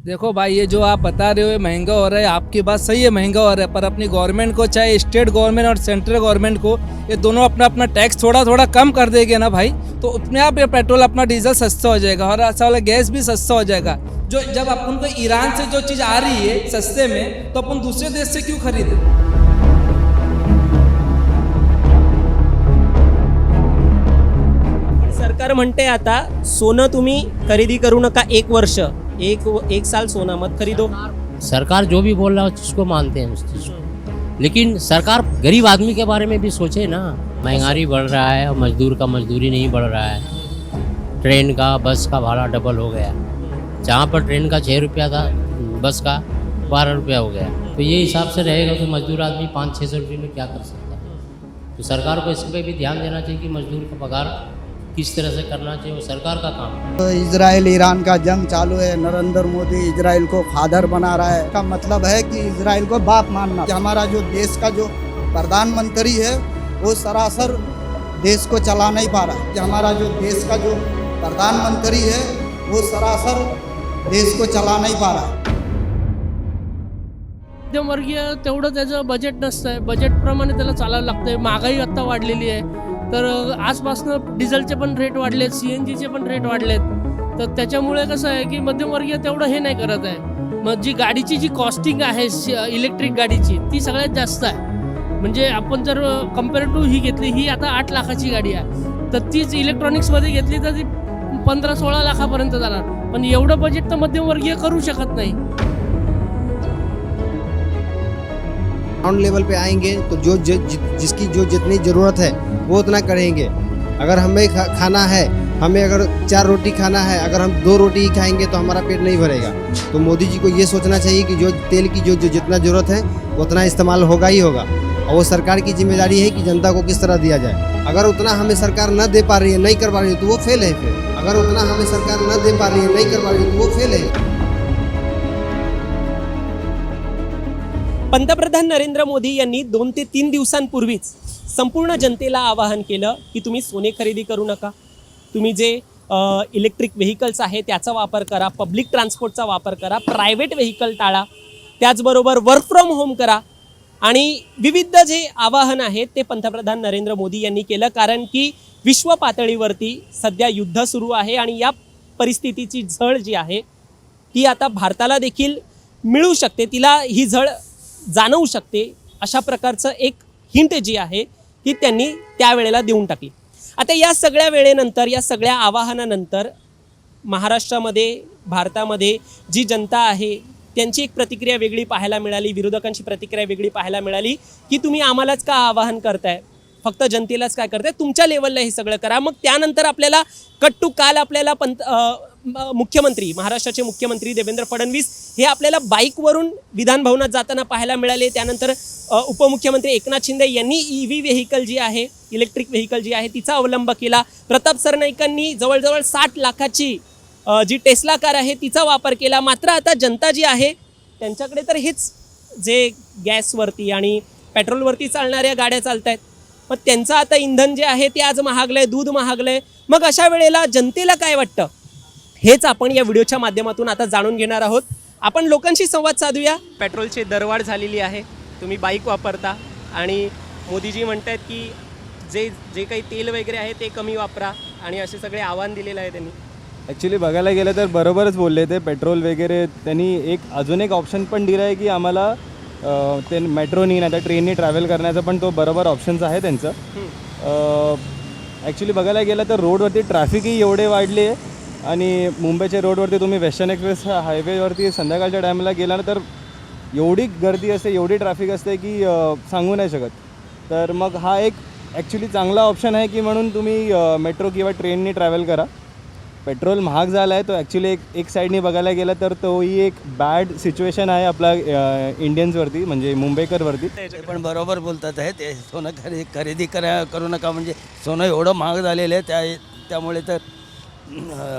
देखो भाई, ये जो आप बता रहे हो ये महंगा हो रहा है, आपकी बात सही है, महंगा हो रहा है, पर अपनी गवर्नमेंट को, चाहे स्टेट गवर्नमेंट और सेंट्रल गवर्नमेंट को, ये दोनों अपना अपना टैक्स थोड़ा थोड़ा कम कर देंगे ना भाई, तो अपने आप ये पेट्रोल अपना डीजल सस्ता हो जाएगा और ऐसा वाला गैस भी सस्ता हो जाएगा। जो जब अपन को ईरान से जो चीज़ आ रही है सस्ते में, तो अपन दूसरे देश से क्यों खरीदें? सरकार म्हणते आता सोनं तुम्ही खरेदी करू नका, एक वर्ष एक साल सोना मत खरीदो। सरकार जो भी बोल रहा है उसको मानते हैं उस चीज़ को, लेकिन सरकार गरीब आदमी के बारे में भी सोचे ना। महंगाई बढ़ रहा है और मजदूर का मजदूरी नहीं बढ़ रहा है। ट्रेन का बस का भाड़ा डबल हो गया, जहाँ पर ट्रेन का 6 रुपया था बस का 12 रुपया हो गया। तो ये हिसाब से रहेगा तो मजदूर आदमी 500-600 रुपये में क्या कर सकता है। तो सरकार को इस पर भी ध्यान देना चाहिए कि मजदूर का पगार किस तरह से करना चाहिए, वो सरकार का काम है। तो इजराइल ईरान का जंग चालू है, नरेंद्र मोदी इजराइल को फादर बना रहा है। का मतलब है कि इजराइल को बाप मानना। हमारा जो देश का जो प्रधानमंत्री है वो सरासर देश को चला नहीं पा रहा है। हमारा जो देश का जो प्रधानमंत्री है वो सरासर देश को चला नहीं पा रहा है। मध्यमवर्गीय तेवढं त्याचं बजेट नसतं, बजेटप्रमाणे त्याला चालायला लागतंय। महागाई आत्ता वाढलेली आहे, तर आजपासून डिझेलचे पण रेट वाढलेत, CNGचे पण रेट वाढलेत, तर त्याच्यामुळे कसं आहे की मध्यमवर्गीय तेवढं हे नाही करत आहे। मग जी गाडीची जी कॉस्टिंग आहे इलेक्ट्रिक गाडीची, ती सगळ्यात जास्त आहे। म्हणजे आपण जर कम्पेअर टू ही घेतली, ही आता 8 लाखाची गाडी आहे, तर तीच इलेक्ट्रॉनिक्समध्ये घेतली तर ती 15-16 लाखापर्यंत जाणार। पण एवढं बजेट तर मध्यमवर्गीय करू शकत नाही। ग्राउंड लेवल पे आएंगे तो जिसकी जो जितनी ज़रूरत है वो उतना करेंगे। अगर हमें खाना है, हमें अगर 4 रोटी खाना है, अगर हम 2 रोटी ही खाएंगे तो हमारा पेट नहीं भरेगा। तो मोदी जी को ये सोचना चाहिए कि जो तेल की जो जितना ज़रूरत है उतना इस्तेमाल होगा ही होगा, और वो सरकार की जिम्मेदारी है कि जनता को किस तरह दिया जाए। अगर उतना हमें सरकार न दे पा रही है, नहीं कर पा रही है, तो वो फेल है। फिर अगर उतना हमें सरकार न दे पा रही है, नहीं कर पा रही है, तो वो फेल है। पंतप्रधान नरेंद्र मोदी यांनी 2 ते 3 दिवसांपूर्वीच संपूर्ण जनतेला आवाहन केलं की तुम्ही सोने खरेदी करू नका, तुम्ही जे इलेक्ट्रिक व्हेकल्स आहे त्याचा वापर करा, पब्लिक ट्रान्सपोर्टचा वापर करा, प्रायव्हेट व्हेकल टाळा, त्याचबरोबर वर्क फ्रॉम होम करा, आणि विविध जे आवाहन आहेत ते पंतप्रधान नरेंद्र मोदी यांनी केलं। कारण की विश्व पातळीवरती सध्या युद्ध सुरू आहे आणि या परिस्थितीची झळ जी आहे ती आता भारताला देखील मिळू शकते, तिला ही झळ जाणवू शकते, अशा प्रकारचं एक हिंट जी आहे ती त्यांनी त्यावेळेला देऊन टाकली। आता या सगळ्या वेळेनंतर, या सगळ्या आवाहनानंतर महाराष्ट्रामध्ये, भारतामध्ये जी जनता आहे त्यांची एक प्रतिक्रिया वेगळी पाहायला मिळाली, विरोधकांची प्रतिक्रिया वेगळी पाहायला मिळाली की तुम्ही आम्हालाच का आवाहन करताय, फक्त जनतेलाच काय करताय, तुमच्या लेवलला हे सगळं करा। मग त्यानंतर आपल्याला कट्टू काल आपल्याला मुख्यमंत्री, महाराष्ट्राचे मुख्यमंत्री देवेंद्र फडणवीस हे आपल्याला बाईकवरून विधान भवनात जाताना पाहायला मिळाले। त्यानंतर उपमुख्यमंत्री एकनाथ शिंदे यांनी EV व्हेकल जी आहे, इलेक्ट्रिक व्हेकल जी आहे तिचा अवलंब केला। प्रताप सरनाईकांनी जवळजवळ 60 लाखाची जी टेस्ला कार आहे तिचा वापर केला। मात्र आता जनता जी आहे त्यांच्याकडे तर हेच जे गॅसवरती आणि पेट्रोलवरती चालणाऱ्या गाड्या चालत आहेत, मग त्यांचं आता इंधन जे आहे ते आज महागलंय, दूध महागलंय। मग अशा वेळेला जनतेला काय वाटतं हेच आपण या व्हिडिओच्या माध्यमातून आता जाणून घेणार आहोत। आपण लोकांशी संवाद साधूया। पेट्रोलची दरवाढ झालेली आहे, तुम्ही बाईक वापरता आणि मोदीजी म्हणतात की जे काही तेल वगैरे आहे ते कमी वापरा आणि असे सगळे आव्हान दिलेलं आहे त्यांनी। ॲक्च्युली बघायला गेलं तर बरोबरच बोलले ते, पेट्रोल वगैरे त्यांनी अजून एक ऑप्शन पण दिला आहे की आम्हाला ते मेट्रोनी नाही तर ट्रेननी ट्रॅव्हल करण्याचा पण तो बरोबर ऑप्शन्स आहे त्यांचं। ॲक्च्युली बघायला गेलं तर रोडवरती ट्रॅफिकही एवढे वाढले आहे आणि मुंबईच्या रोडवरती तुम्ही वेस्टर्न एक्सप्रेस हायवेवरती संध्याकाळच्या टायमाला गेला ना तर एवढी गर्दी असते, एवढी ट्रॅफिक असते की सांगू नाही शकत। तर मग हा एक ॲक्च्युली चांगला ऑप्शन आहे की म्हणून तुम्ही मेट्रो किंवा ट्रेननी ट्रॅव्हल करा। पेट्रोल महाग झाला आहे तो ॲक्च्युली एक साईडने बघायला गेलं तर तोही एक बॅड सिच्युएशन आहे आपला इंडियन्सवरती, म्हणजे मुंबईकरवरती। ते पण बरोबर बोलतात आहे ते, सोनं खरेदी करू नका, म्हणजे सोनं एवढं महाग झालेलं आहे त्यामुळे तर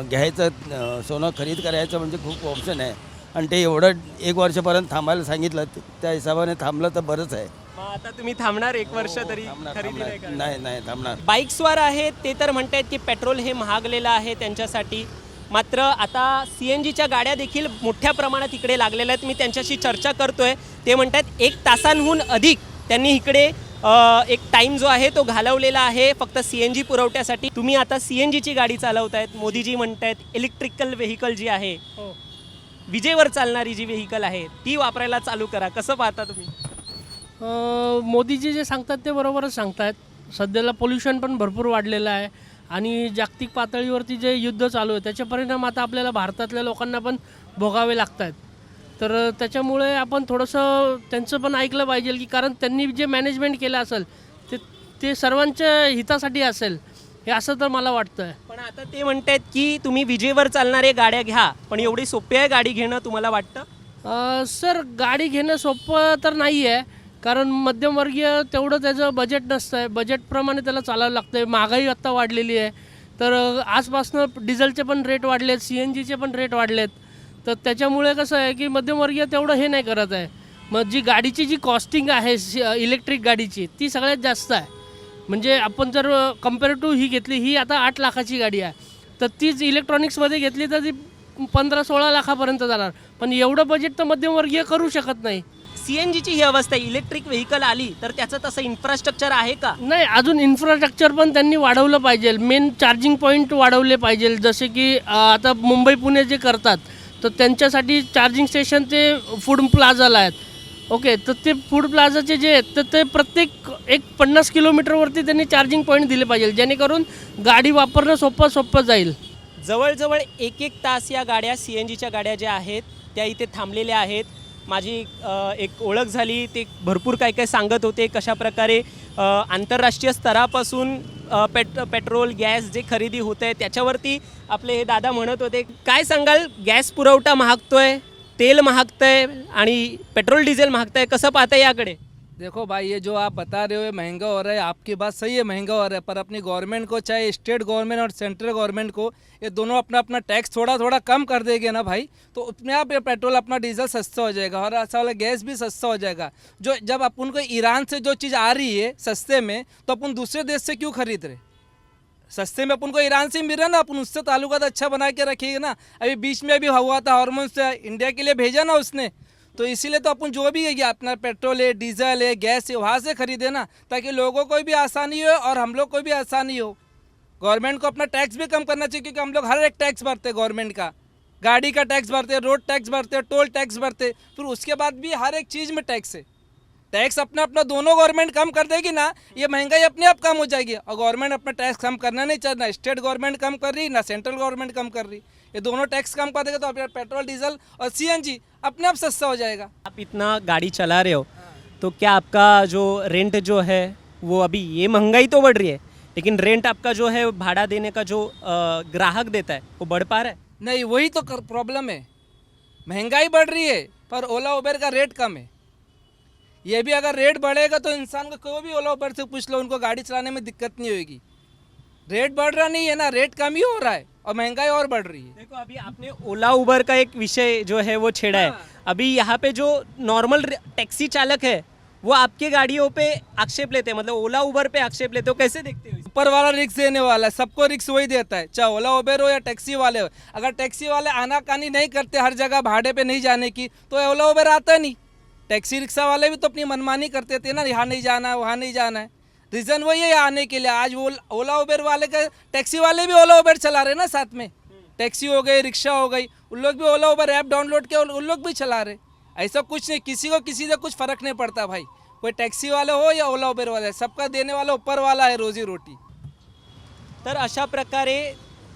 घ्यायचं, सोनं खरीद करायचं म्हणजे खूप ऑप्शन आहे आणि ते एवढं 1 वर्षापर्यंत थांबायला सांगितलं, त्या हिशोबाने थांबलं तर बरंच आहे। आता तुम्ही थांबणार 1 वर्ष तरी खरेदी नाही थांबणार। बाईकस्वार आहेत ते तर म्हणतात की पेट्रोल हे महागलेलं आहे त्यांच्यासाठी, मात्र आता CNGच्या गाड्या देखील मोठ्या प्रमाणात इकडे लागलेल्या आहेत. मी त्यांच्याशी चर्चा करतोय. ते म्हणतात 1 तासांहून अधिक त्यांनी इकडे एक टाइम जो आहे तो घालवलेला आहे फक्त CNG पुरवठ्यासाठी. तुम्ही आता CNGची गाडी चालवतायत. मोदीजी म्हणतायत इलेक्ट्रिकल व्हेकल जी आहे, विजेवर चालणारी जी व्हेकल आहे ती वापरायला चालू करा. कसं पाहता तुम्ही? मोदीजी जे सांगतात ते बरोबरच सांगतायत. सध्याला पोल्युशन पण भरपूर वाढलेलं आहे आणि जागतिक पातळीवरती जे युद्ध चालू आहे त्याचे परिणाम आता आपल्याला भारतातल्या लोकांना पण भोगावे लागत आहेत. तर त्याच्यामुळे आपण थोडंसं त्यांचं पण ऐकलं पाहिजे की कारण त्यांनी जे मॅनेजमेंट केलं असेल ते सर्वांच्या हितासाठी असेल हे असं तर मला वाटतं आहे. पण आता ते म्हणतात की तुम्ही विजेवर चालणारे गाड्या घ्या, पण एवढी सोपी आहे गाडी घेणं तुम्हाला वाटतं? सर गाडी घेणं सोपं तर नाही आहे कारण मध्यमवर्गीय तेवढं त्याचं बजेट नसतं आहे. बजेटप्रमाणे त्याला चालावं लागतं आहे. महागाई आत्ता वाढलेली आहे. तर आजपासनं डिझेलचे पण रेट वाढलेत, CNGचे पण रेट वाढलेत. तर त्याच्यामुळे कसं आहे की मध्यमवर्गीय तेवढं हे नाही करत आहे. मग जी गाडीची जी कॉस्टिंग आहे इलेक्ट्रिक गाडीची ती सगळ्यात जास्त आहे. म्हणजे आपण जर कम्पेअर टू ही घेतली, ही आता 8 लाखाची गाडी आहे, तर तीच इलेक्ट्रॉनिक्समध्ये घेतली तर ती 15-16 लाखापर्यंत जाणार. पण एवढं बजेट तर मध्यमवर्गीय करू शकत नाही. CNGची ही अवस्था आहे. इलेक्ट्रिक व्हेकल आली तर त्याचं तसं इन्फ्रास्ट्रक्चर आहे का? नाही, अजून इन्फ्रास्ट्रक्चर पण त्यांनी वाढवलं पाहिजे. मेन चार्जिंग पॉईंट वाढवले पाहिजे. जसे की आता मुंबई पुणे जे करतात तर त्यांच्यासाठी चार्जिंग स्टेशन ते फूड प्लाझाला आहेत. ओके, तर ते फूड प्लाझाचे जे आहेत तर ते प्रत्येक 50 किलोमीटरवरती त्यांनी चार्जिंग पॉईंट दिले पाहिजे जेणेकरून गाडी वापरणं सोपं जाईल. जवळजवळ 1-1 तास या गाड्या CNGच्या गाड्या ज्या आहेत त्या इथे थांबलेल्या आहेत. माझी एक ओळख झाली. ते भरपूर काय सांगत होते कशाप्रकारे आंतरराष्ट्रीय स्तरापासून पेट्रोल गॅस जे खरेदी होत आहे त्याच्यावरती आपले हे दादा म्हणत होते. काय सांगाल, गॅस पुरवठा महागतोय, तेल महागतंय आणि पेट्रोल डिझेल महागतंय, कसं पाहताय याकडे? देखो भाई, ये जो आप बता रहे हो ये महंगा हो रहा है, आपकी बात सही है, महंगा हो रहा है, पर अपनी गवर्नमेंट को, चाहे स्टेट गवर्नमेंट और सेंट्रल गवर्नमेंट को, ये दोनों अपना अपना टैक्स थोड़ा थोड़ा कम कर देंगे ना भाई, तो अपने आप ये पेट्रोल अपना डीजल सस्ता हो जाएगा और ऐसा वाला गैस भी सस्ता हो जाएगा. जो जब अपन को ईरान से जो चीज़ आ रही है सस्ते में, तो अपन दूसरे देश से क्यों खरीद रहे? सस्ते में अपन को ईरान से मिल रहा ना, अपन उससे ताल्लुकात अच्छा बना के रखिएगा ना. अभी बीच में अभी हुआ था हार्मोन से इंडिया के लिए भेजा ना उसने, तो इसीलिए तो अपन जो भी है अपना पेट्रोल है, डीजल है, गैस है, वहाँ से खरीदे ना, ताकि लोगों को भी आसानी हो और हम लोग को भी आसानी हो. गवर्नमेंट को अपना टैक्स भी कम करना चाहिए क्योंकि हम लोग हर एक टैक्स भरते हैं गवर्नमेंट का. गाड़ी का टैक्स भरते, रोड टैक्स भरते, टोल टैक्स भरते, फिर उसके बाद भी हर एक चीज़ में टैक्स है. टैक्स अपना अपना दोनों गवर्नमेंट कम कर देगी ना, ये महंगाई अपने आप कम हो जाएगी. और गवर्नमेंट अपना टैक्स कम करना नहीं चाहता, स्टेट गवर्नमेंट कम कर रही ना सेंट्रल गवर्नमेंट कम कर रही. ये दोनों टैक्स कम कर देगा तो अपना पेट्रोल डीजल और CNG अपने आप सस्ता हो जाएगा. आप इतना गाड़ी चला रहे हो तो क्या आपका जो रेंट जो है वो, अभी ये महंगाई तो बढ़ रही है लेकिन रेंट आपका जो है भाड़ा देने का जो ग्राहक देता है वो बढ़ पा रहा है? नहीं, वही तो प्रॉब्लम है. महंगाई बढ़ रही है पर ओला उबेर का रेट कम है. ये भी अगर रेट बढ़ेगा तो इंसान को कोई भी ओला उबर से पूछ लो, उनको गाड़ी चलाने में दिक्कत नहीं होगी. रेट बढ़ रहा नहीं है ना, रेट कम ही हो रहा है और महंगाई और बढ़ रही है. देखो, अभी आपने ओला उबर का एक विषय जो है वो छेड़ा है. अभी यहाँ पे जो नॉर्मल टैक्सी चालक है वो आपके गाड़ियों पे आक्षेप लेते हैं, मतलब ओला उबर पे आक्षेप लेते हो, कैसे देखते हो? ऊपर वाला रिक्स देने वाला है, सबको रिक्स वही देता है, चाहे ओला उबेर हो या टैक्सी वाले हो. अगर टैक्सी वाले आनाकानी नहीं करते हर जगह भाड़े पे नहीं जाने की, तो ओला उबेर आता नहीं. टैक्सी रिक्शा वाले भी तो अपनी मनमानी करते थे ना, यहाँ नहीं जाना है, वहाँ नहीं जाना है. रीज़न वही है आने के लिए. आज वो ओला उबेर वाले का, टैक्सी वाले भी ओला उबेर चला रहे ना साथ में. टैक्सी हो गई, रिक्शा हो गई, उन लोग भी ओला उबेर ऐप डाउनलोड के उन लोग भी चला रहे. ऐसा कुछ नहीं, किसी को किसी से कुछ फ़र्क नहीं पड़ता भाई. कोई टैक्सी वाले हो या ओला उबेर वाले, सबका देने वाला ऊपर वाला है रोजी रोटी. तर अशा प्रकारे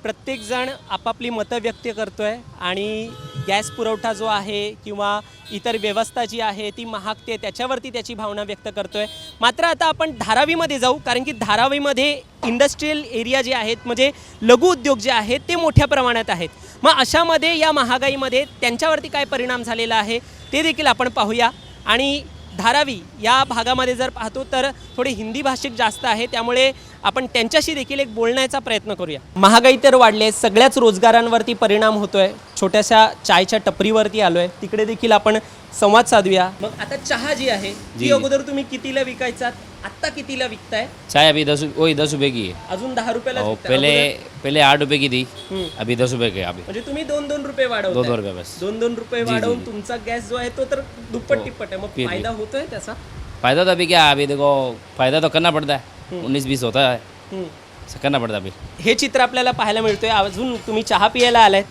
प्रत्येकजण आपापली मतं व्यक्त करतोय आणि गॅस पुरवठा जो आहे किंवा इतर व्यवस्था जी आहे ती महागते त्याच्यावरती त्याची भावना व्यक्त करतोय. मात्र आता आपण धारावीमध्ये जाऊ, कारण की धारावीमध्ये इंडस्ट्रीयल एरिया जे आहेत, म्हणजे लघु उद्योग जे आहेत ते मोठ्या प्रमाणात आहेत. मग अशामध्ये या महागाईमध्ये त्यांच्यावरती काय परिणाम झालेला आहे ते देखील आपण पाहूया. आणि धारावी या भागामध्ये जर पाहतो तर थोडे हिंदी भाषिक जास्त आहे, त्यामुळे आपण त्यांच्याशी देखील एक बोलण्याचा प्रयत्न करूया. महागाई तर वाढले, सगळ्याच रोजगारांवरती परिणाम होतोय. छोट्याशा चायच्या टपरीवरती आलो आहे, तिकडे देखील आपण संवाद साधूया. मग आता चहा जी आहे ती जी. अगोदर तुम्ही कितीला विकायचात, आत्ता कितीला विकताय? चाय अभी 10 रुपये की है अजून 10 रुपयाला और विकताय. पहले अगोदर- पहले 8 रुपये की थी हम्म. अभी 10 रुपये की है अभी म्हणजे तुम्ही 2-2 रुपये वाढवताय. 2 रुपये बस. 2-2 रुपये जी, वाढवून जी. तुमचा गॅस जो आहे तो तर दुप्पट हो. टिप्पट आहे. मग जी, जी. फायदा होतोय त्याचा? फ़ायदा तो अभी क्या है, अभी देखो फ़ायदा तो करना पड़ता है 19-20 होता है हम्म. ऐसा करना पड़ता है अभी. हे चित्र आपल्याला पाहायला मिळतोय. अजून तुम्ही चहा पियाला आलाय,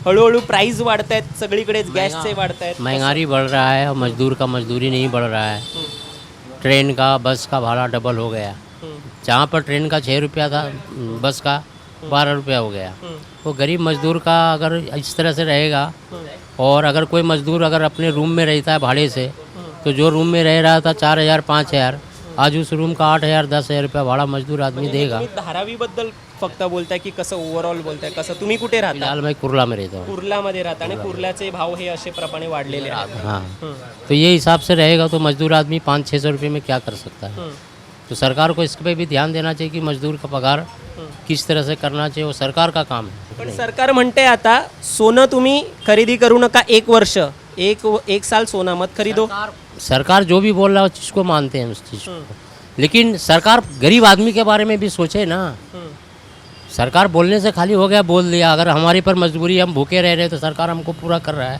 हळूहळू प्राइस वाढत आहेत सगळीकडेच, गॅसचे वाढत आहेत. महंगाई बढ़ रहा है और मजदूर का मजदूरी नहीं बढ़ रहा है. ट्रेन का बस का भाड़ा डबल हो गया. जहाँ पर ट्रेन का 6 रुपया था बस का 12 रुपया हो गया. तो गरीब मजदूर का अगर इस तरह से रहेगा और अगर कोई मजदूर अगर अपने रूम में रहता है भाड़े से, तो जो रूम में रह रहा था 4,000 5,000, आज उस रूम का 8,000 10,000 रुपया भाड़ा मजदूर आदमी देगा. तुम्ही धारावीबद्दल फक्त बोलताय की कसं ओव्हरऑल बोलताय, कसं? तुम्ही कुठे राहता? फिलहाल मैं कुर्ला में रहता हूँ. कुर्लामध्ये राहता आणि कुर्ल्याचे भाव हे असे प्रमाणे वाढलेले आहेत. हाँ, तो ये हिसाब से रहेगा तो मजदूर आदमी 500-600 रुपये में क्या कर सकता है. तो सरकार को इस पे भी ध्यान देना चाहिए कि मजदूर का पगार किस तरह से करना चाहिए, वो सरकार का काम है. पण सरकार म्हणते आता सोनं तुम्ही खरेदी करू नका 1 वर्ष, एक साल सोना मत खरीदो. सरकार जो भी बोल रहा है उस चीज़ को मानते हैं उस चीज़ को, लेकिन सरकार गरीब आदमी के बारे में भी सोचे ना. सरकार बोलने से खाली हो गया, बोल दिया. अगर हमारी पर मजबूरी हम भूखे रह रहे तो सरकार हमको पूरा कर रहा है.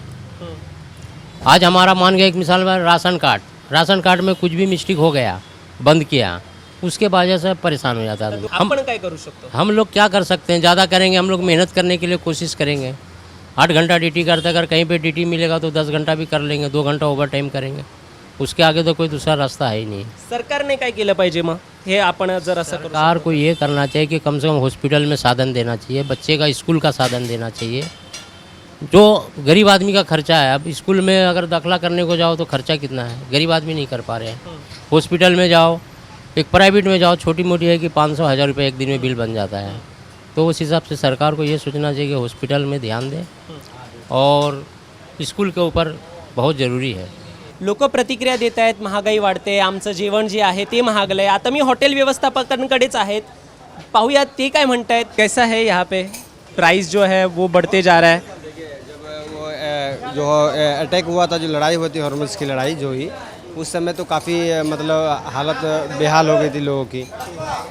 आज हमारा मान गया एक मिसाल में राशन कार्ड में कुछ भी मिस्टेक हो गया, बंद किया, उसके वजह से परेशान हो जाता है. आपण काय करू शकतो? हम लोग क्या कर सकते हैं, ज़्यादा करेंगे, हम लोग मेहनत करने के लिए कोशिश करेंगे. 8 घंटा ड्यूटी करते, अगर कहीं पे ड्यूटी मिलेगा तो 10 घंटा भी कर लेंगे, 2 घंटा ओवर टाइम करेंगे. उसके आगे तो कोई दूसरा रास्ता है ही नहीं. सरकारने काय केलं पाहिजे मग हे आपण जर असं करू? सरकार को ये करना चाहिए कि कम से कम हॉस्पिटल में साधन देना चाहिए, बच्चे का स्कूल का साधन देना चाहिए. जो गरीब आदमी का खर्चा है, अब स्कूल में अगर दाखिला करने को जाओ तो खर्चा कितना है, गरीब आदमी नहीं कर पा रहे हैं. हॉस्पिटल में जाओ, एक प्राइवेट में जाओ, छोटी मोटी है कि 500-1000 रुपये एक दिन में बिल बन जाता है. तो उस हिसाब से सरकार को ये सोचना चाहिए कि हॉस्पिटल में ध्यान दें और स्कूल के ऊपर बहुत ज़रूरी है. लोक प्रतिक्रिया देत आहेत, महागाई वाढते, आमचं जेवण जे आहे ते महागलं आहे. आता मी हॉटेल व्यवस्थापकांकडेच आहेत, पाहूयात ते काय म्हणतायत. कैसा है यहाँ पे प्राइस जो है वो बढ़ते जा रहा है? वो जो अटैक हुआ था, जो लड़ाई हुई थी हॉर्मुज़ की लड़ाई जो हुई, उस समय तो काफ़ी मतलब हालत बेहाल हो गई थी लोगों की.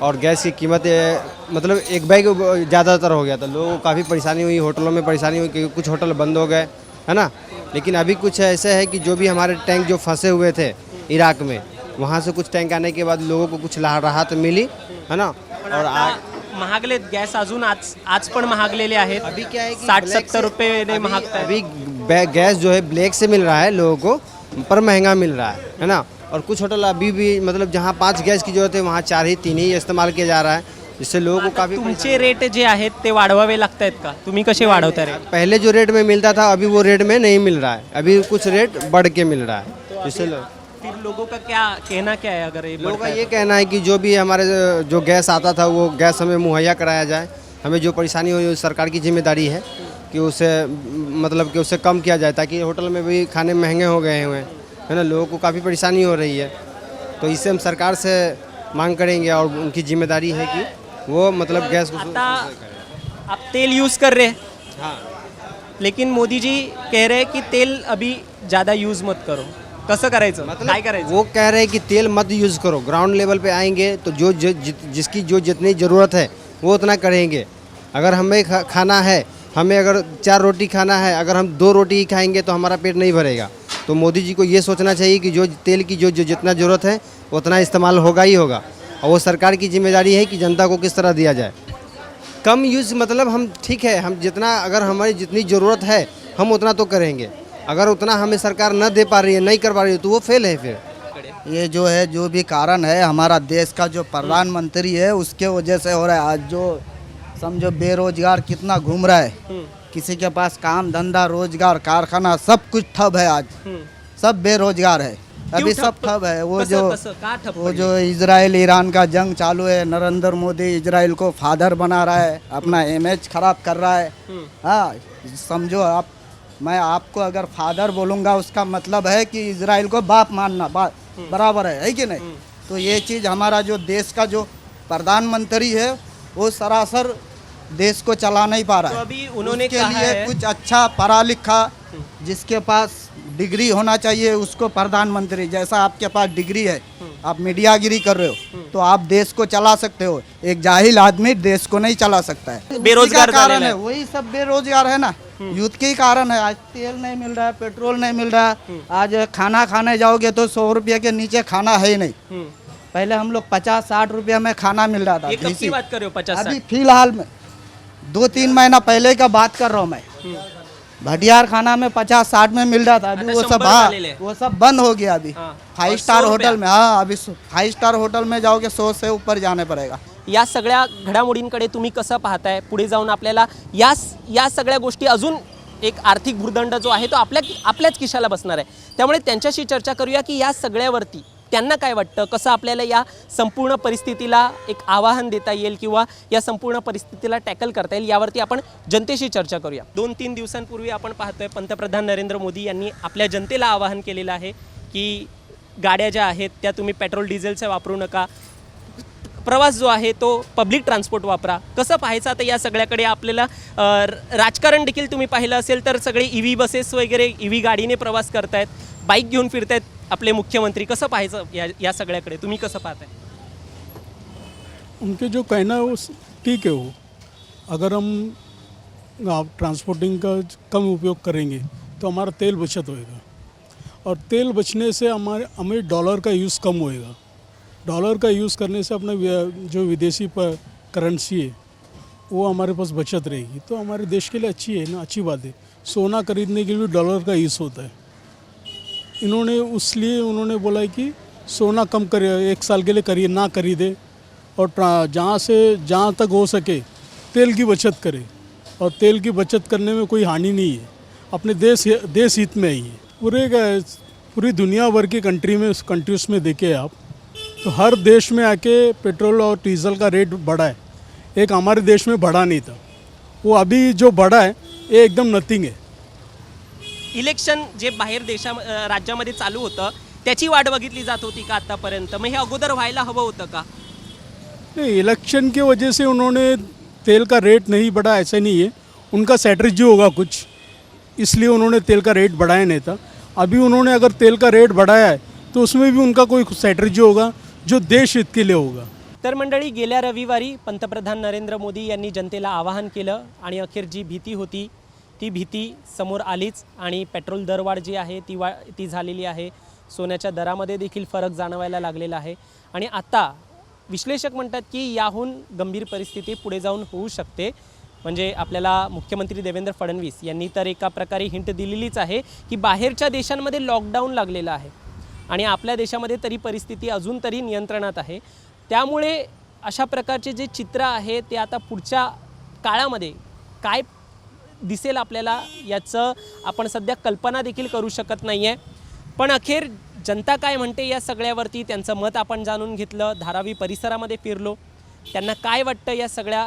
और गैस की कीमतें मतलब एक बैग ज़्यादातर हो गया था, लोगों को काफ़ी परेशानी हुई, होटलों में परेशानी हुई क्योंकि कुछ होटल बंद हो गए, है ना. लेकिन अभी कुछ ऐसे है कि जो भी हमारे टैंक जो फंसे हुए थे इराक में, वहाँ से कुछ टैंक आने के बाद लोगों को कुछ राहत मिली, है ना. और महागले गॅस अजून आज पण महागलेले आहेत. अभी क्या है कि 60-70 रुपये महागताय. अभी गैस जो है ब्लैक से मिल रहा है लोगों को, पर महंगा मिल रहा है ना. और कुछ होटल अभी भी मतलब जहाँ 5 गैस की जरूरत है वहाँ 4 ही 3 ही इस्तेमाल किया जा रहा है, जिससे लोगों को काफ़ी तुमचे रेट जे आहेत ते वाढवावे लागतायत का? तुम्ही कसे वाढवता रेट? पहले जो रेट में मिलता था अभी वो रेट में नहीं मिल रहा है, अभी कुछ रेट बढ़ के मिल रहा है, जिससे फिर लोगों का क्या कहना क्या है अगर ये लोगों बढ़ता का है ये कहना है कि जो भी हमारे जो गैस आता था वो गैस हमें मुहैया कराया जाए. हमें जो परेशानी हुई सरकार की जिम्मेदारी है कि उसे मतलब कि उसे कम किया जाए, ताकि होटल में भी खाने महंगे हो गए हुए हैं, है ना. लोगों को काफ़ी परेशानी हो रही है, तो इससे हम सरकार से मांग करेंगे और उनकी जिम्मेदारी है कि वो मतलब गैस को आता आप तेल यूज़ कर रहे हैं, हाँ, लेकिन मोदी जी कह रहे हैं कि तेल अभी ज़्यादा यूज़ मत करो. कसं करायचं, काय करायचं? वो कह रहे हैं कि तेल मत यूज़ करो, ग्राउंड लेवल पे आएंगे तो जिसकी जो जितनी ज़रूरत है वो उतना करेंगे. अगर हमें खाना है, हमें अगर 4 रोटी खाना है, अगर हम 2 रोटी ही खाएंगे तो हमारा पेट नहीं भरेगा. तो मोदी जी को ये सोचना चाहिए कि जो तेल की जो जितना ज़रूरत है उतना इस्तेमाल होगा ही होगा, और वो सरकार की जिम्मेदारी है कि जनता को किस तरह दिया जाए. कम यूज़ मतलब हम ठीक है, हम जितना अगर हमारी जितनी ज़रूरत है हम उतना तो करेंगे. अगर उतना हमें सरकार न दे पा रही है, नहीं कर पा रही है, तो वो फेल है. फिर ये जो है जो भी कारण है हमारा देश का जो प्रधानमंत्री है उसके वजह से हो रहा है. आज जो समझो बेरोजगार कितना घूम रहा है, किसी के पास काम धंधा रोजगार कारखाना सब कुछ ठप है. आज सब बेरोजगार है, अभी सब ठप है. वो जो इजराइल ईरान का जंग चालू है, नरेंद्र मोदी इजराइल को फादर बना रहा है, अपना इमेज खराब कर रहा है. हाँ, समझो आप, मैं आपको अगर फादर बोलूँगा उसका मतलब है कि इजराइल को बाप मानना बराबर है कि नहीं. तो ये चीज़ हमारा जो देश का जो प्रधानमंत्री है वो सरासर देश को चला नहीं पा रहा है. तो अभी उन्होंने उसके कहा लिए है कुछ अच्छा पढ़ा लिखा जिसके पास डिग्री होना चाहिए उसको प्रधानमंत्री, जैसा आपके पास डिग्री है, आप मीडियागिरी कर रहे हो तो आप देश को चला सकते हो, एक जाहिल आदमी देश को नहीं चला सकता है। बेरोजगार उसी का कारण झालेला है, है। वही सब बेरोजगार है ना, यूथ के ही कारण है। आज तेल नहीं मिल रहा है, पेट्रोल नहीं मिल रहा है, आज खाना खाने जाओगे तो 100 रुपये के नीचे खाना है ही नहीं। पहले हम लोग 50-60 रुपये में खाना मिल रहा था। ये कब की बात कर रहे हो? 50 अभी फिलहाल में 2-3 महीना पहले का बात कर रहा हूँ मैं। भटियार खाना में 50-60 में मिल रहा था, अभी आता वो 100 सब, हाँ झालेले आहे। वो सब बंद हो गया अभी। हाँ। 5 और स्टार 100 होटल में, हाँ अभी 5 स्टार होटल में जाओगे 100 से ऊपर जाने पड़ेगा। या सगळ्या घडामोडींकडे तुम्ही कसं पाहताय? पुढे जाऊन आपल्याला या सगळ्या गोष्टी अजून एक आर्थिक भूर्दंड जो आहे तो आपल्याच खिशाला बसणार आहे। त्यामुळे त्यांच्याशी चर्चा करूया की या सगळ्यावरती त्यांना काय वाटतं, कसं आपल्याला या संपूर्ण परिस्थितीला एक आवाहन देता येईल किंवा या संपूर्ण परिस्थितीला टॅकल करता येईल, यावरती आपण जनतेशी चर्चा करूया। 2-3 दिवसांपूर्वी आपण पाहतोय पंतप्रधान नरेंद्र मोदी यांनी आपल्या जनतेला आवाहन केलेलं आहे की गाड्या ज्या आहेत त्या तुम्ही पेट्रोल डिझेलचे वापरू नका, प्रवास जो आहे तो पब्लिक ट्रान्सपोर्ट वापरा। कसं पाहायचं आता या सगळ्याकडे? आपल्याला राजकारण देखील तुम्ही पाहिलं असेल तर सगळे EV बसेस वगैरे EV गाडीने प्रवास करतायत, बाईक घेऊन फिरतायत आपले मुख्यमंत्री। कसं पाहायचं या सगळ्याकडे? तुम्ही कसं पाहताय? उनके जो कहना है वो ठीक है। वो अगर हम ट्रांसपोर्टिंग का कम उपयोग करेंगे तो हमारा तेल बचत होएगा, और तेल बचने से हमें डॉलर का यूज़ कम होएगा। डॉलर का यूज़ करने से अपना जो विदेशी करेंसी है वो हमारे पास बचत रहेगी, तो हमारे देश के लिए अच्छी है ना, अच्छी बात है। सोना खरीदने के लिए डॉलर का यूज़ होता है। उन्होंने बोला है कि सोना कम करे, 1 साल के लिए ना खरीदे, और जहाँ तक हो सके तेल की बचत करे, और तेल की बचत करने में कोई हानि नहीं है, अपने देश हित में ही है। पूरी दुनिया भर की कंट्रीज़ में देखे आप तो हर देश में आके पेट्रोल और डीजल का रेट बढ़ा है, एक हमारे देश में बढ़ा नहीं था। वो अभी जो बढ़ा है ये एकदम नथिंग है। इलेक्शन जे बाहेर राज्यामध्ये चालू होतं त्याची वाट बघितली जात होती का आतापर्यंत? मग हे अगोदर व्हायला हवं होतं का? नहीं, इलेक्शन की वजह से उन्होंने तेल का रेट नहीं बढ़ा ऐसा नहीं है, उनका स्ट्रेटजी होगा कुछ, इसलिए उन्होंने तेल का रेट बढ़ाया नहीं था। अभी उन्होंने अगर तेल का रेट बढ़ाया है तो उसमें भी उनका कोई स्ट्रेटजी होगा जो देश हित के लिए होगा। तर मंडळी, गेल्या रविवारी पंतप्रधान नरेंद्र मोदी यांनी जनतेला आवाहन केलं आणि अखेर जी भीती होती ती भीती समोर आलीच, आणि पेट्रोल दरवाढ जी आहे ती झालेली आहे। सोन्याच्या दरामध्ये देखील फरक जाणवायला लागलेला आहे, आणि आता विश्लेषक म्हणतात की याहून गंभीर परिस्थिती पुढे जाऊन होऊ शकते। म्हणजे आपल्याला मुख्यमंत्री देवेंद्र फडणवीस यांनी तर एका प्रकारे हिंट दिलेलीच आहे की बाहेरच्या देशांमध्ये लॉकडाऊन लागलेला आहे आणि आपल्या देशामध्ये तरी परिस्थिती अजून तरी नियंत्रणात आहे। त्यामुळे अशा प्रकारचे जे चित्र आहे ते आता पुढच्या काळामध्ये काय दिसेल आपल्याला याचं आपण सध्या कल्पना देखील करू शकत नाही आहे। पण अखेर जनता काय म्हणते या सगळ्यावरती त्यांचं मत आपण जाणून घेतलं, धारावी परिसरामध्ये फिरलो, त्यांना काय वाटतं या सगळ्या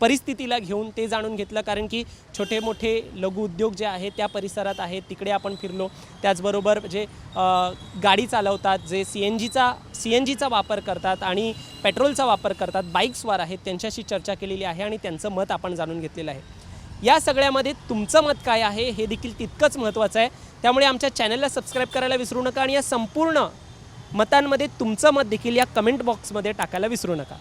परिस्थितीला घेऊन ते जाणून घेतलं। कारण की छोटे मोठे लघु उद्योग जे आहेत त्या परिसरात आहेत तिकडे आपण फिरलो, त्याचबरोबर जे गाडी चालवतात, जे CNGचा वापर करतात आणि पेट्रोलचा वापर करतात, बाईक्सवार आहेत, त्यांच्याशी चर्चा केलेली आहे आणि त्यांचं मत आपण जाणून घेतलेलं आहे। या सगळ्यामध्ये तुमचं मत काय आहे हे देखील तितकंच महत्त्वाचं आहे। त्यामुळे आमच्या चॅनलला सबस्क्राईब करायला विसरू नका आणि या संपूर्ण मतांमध्ये तुमचं मत देखील या कमेंट बॉक्समध्ये टाकायला विसरू नका।